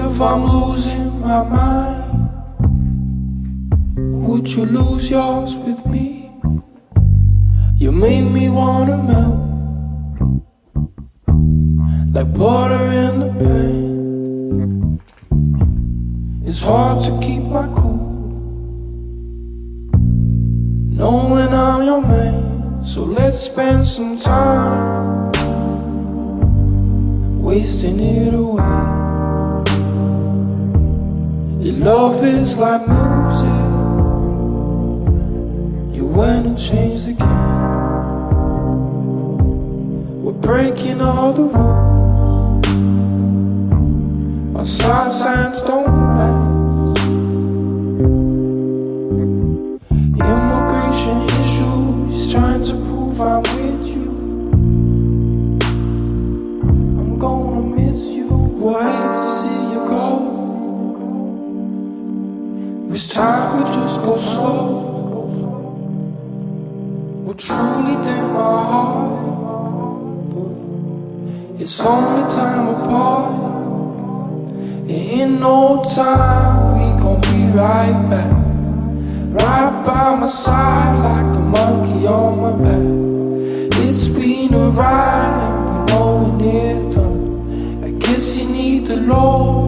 If I'm losing my mind, would you lose yours with me? You make me wanna melt like butter in the pan. It's hard to keep my cool knowing I'm your man. So let's spend some time wasting it away. Your love is like music. You went and changed the game. We're breaking all the rules. Our side signs don't match. Immigration issues, trying to prove I'm with you. I'm gonna miss you. We'll hate to see you go. Wish time could just go slow. Will truly dim my heart, but it's only time apart. And in no time we gon' be right back, right by my side like a monkey on my back. It's been a ride and we know we need it done. I guess you need the Lord